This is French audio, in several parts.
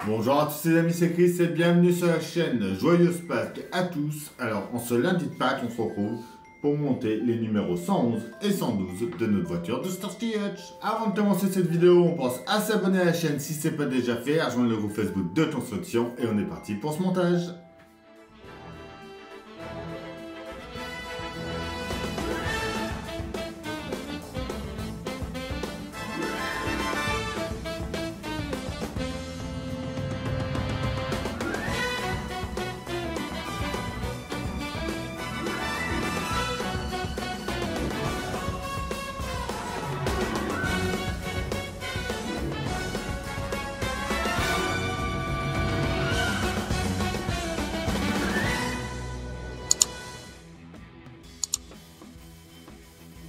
Bonjour à tous les amis, c'est Chris et bienvenue sur la chaîne. Joyeuse Pâques à tous. Alors, en ce lundi de Pâques, on se retrouve pour monter les numéros 111 et 112 de notre voiture de Starsky Hutch. Avant de commencer cette vidéo, on pense à s'abonner à la chaîne si ce n'est pas déjà fait, à rejoindre le groupe Facebook de construction et on est parti pour ce montage.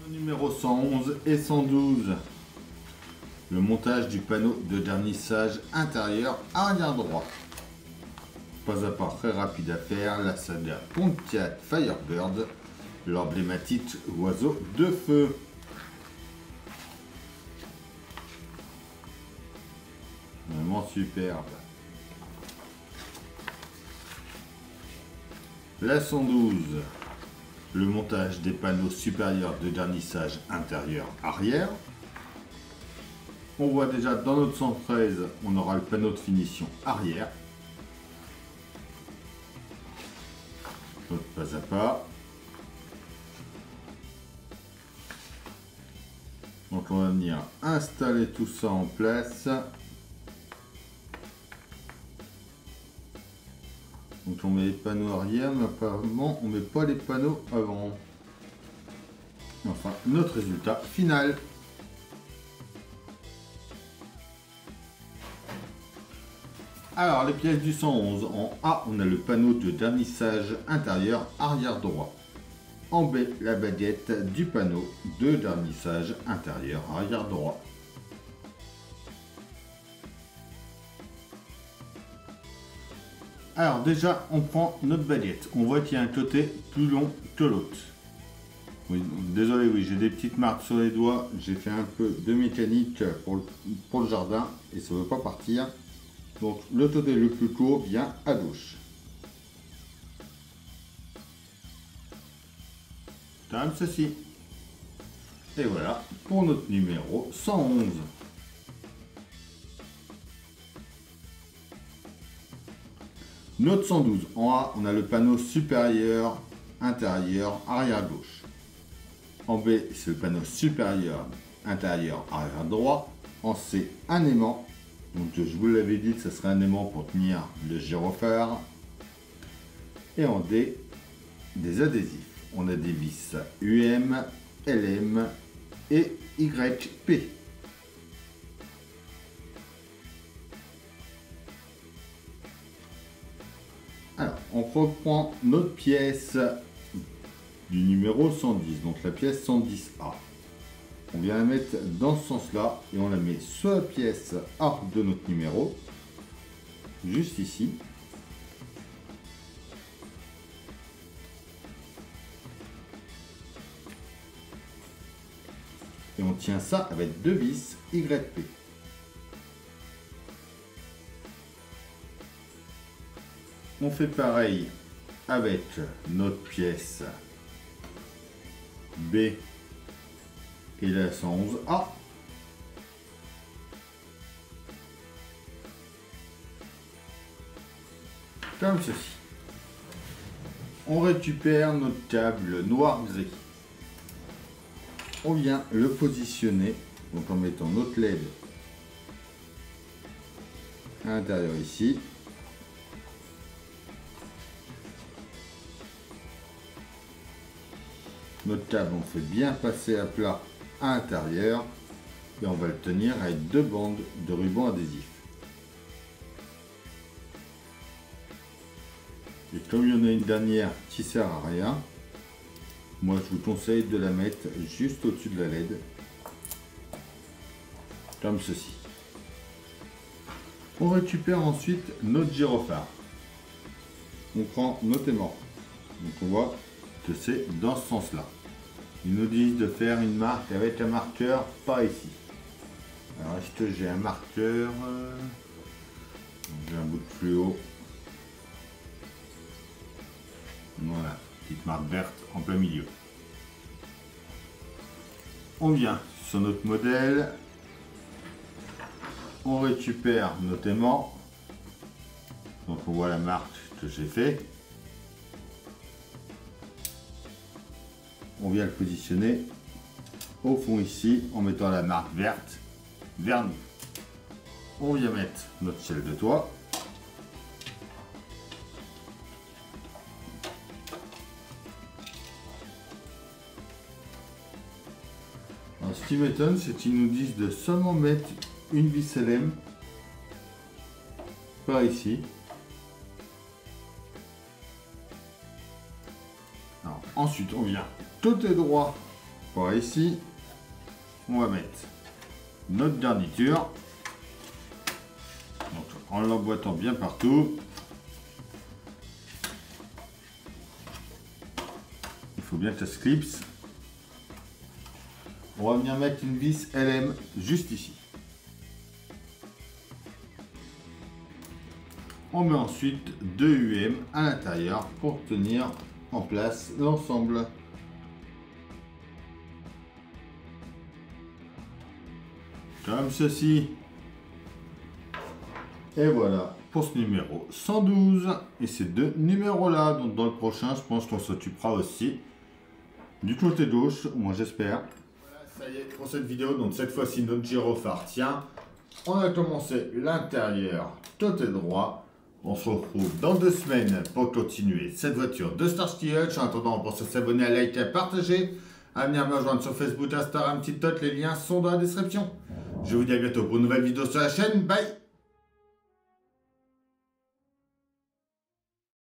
Numéro 111 et 112. Le montage du panneau de vernissage intérieur arrière droit. Pas à pas très rapide à faire, la saga Pontiac Firebird, l'emblématique oiseau de feu. Vraiment superbe. La 112. Le montage des panneaux supérieurs de vernissage intérieur arrière. On voit déjà dans notre 113, on aura le panneau de finition arrière. Donc pas à pas. Donc on va venir installer tout ça en place. Donc on met les panneaux arrière, mais apparemment on met pas les panneaux avant. Enfin, notre résultat final. Alors les pièces du 111, en A on a le panneau de vernissage intérieur arrière droit. En B la baguette du panneau de vernissage intérieur arrière droit. Alors déjà, on prend notre baguette. On voit qu'il y a un côté plus long que l'autre. Oui, désolé, oui, j'ai des petites marques sur les doigts. J'ai fait un peu de mécanique pour le jardin et ça ne veut pas partir. Donc le côté le plus court vient à gauche. Comme ceci. Et voilà pour notre numéro 111. Notre 112, en A, on a le panneau supérieur, intérieur, arrière gauche. En B, c'est le panneau supérieur, intérieur, arrière droit. En C, un aimant. Donc je vous l'avais dit que ce serait un aimant pour tenir le gyrophare. Et en D, des adhésifs. On a des vis UM, LM et YP. Alors, on reprend notre pièce du numéro 110, donc la pièce 110A. On vient la mettre dans ce sens-là et on la met sur la pièce A de notre numéro, juste ici. Et on tient ça avec deux vis YP. On fait pareil avec notre pièce B et la 111A. Comme ceci. On récupère notre câble noir gris. On vient le positionner donc en mettant notre LED à l'intérieur ici. Notre câble, on fait bien passer à plat à l'intérieur et on va le tenir avec deux bandes de ruban adhésif. Et comme il y en a une dernière qui sert à rien, moi je vous conseille de la mettre juste au-dessus de la LED, comme ceci. On récupère ensuite notre gyrophare. On prend notre aimant. Donc on voit que c'est dans ce sens-là. Ils nous disent de faire une marque avec un marqueur par ici. Alors est-ce que j'ai un marqueur? J'ai un bout de fluo. Voilà, petite marque verte en plein milieu. On vient sur notre modèle. On récupère nos aimants. Donc on voit la marque que j'ai fait. On vient le positionner au fond ici en mettant la marque verte vers nous. On vient mettre notre ciel de toit. Alors, ce qui m'étonne, c'est qu'ils nous disent de seulement mettre une vis LM par ici. Alors, ensuite, on vient côté droit par ici. On va mettre notre garniture. Donc, en l'emboîtant bien partout. Il faut bien que ça se clipse. On va venir mettre une vis LM juste ici. On met ensuite 2 UM à l'intérieur pour tenir en place l'ensemble. Comme ceci. Et voilà pour ce numéro 112 et ces deux numéros là. Donc dans le prochain, je pense qu'on s'occupera aussi du côté gauche, moi j'espère. Voilà, ça y est pour cette vidéo. Donc cette fois-ci notre gyrophare tient. On a commencé l'intérieur côté droit. On se retrouve dans 2 semaines pour continuer cette voiture de Starsky Hutch. En attendant, on pense à s'abonner, à liker, à partager, à venir me rejoindre sur Facebook, Instagram, TikTok. Les liens sont dans la description. Je vous dis à bientôt pour une nouvelle vidéo sur la chaîne. Bye!